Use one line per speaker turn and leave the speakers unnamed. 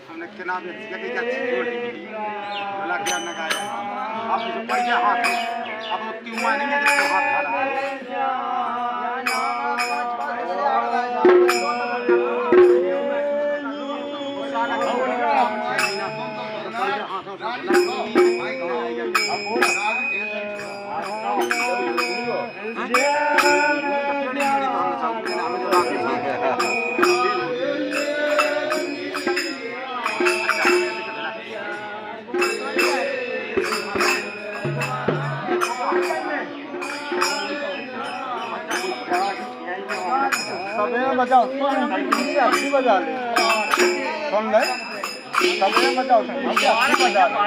हमने के नाम ये क्या छोड़ दी बोला क्या न गाया अब जो पैसा हाथ अब वो क्यों नहीं है जो हाथ डाला बजाओ अच्छी बजा ले सुन ले सबने बजाओ अच्छी बजा ले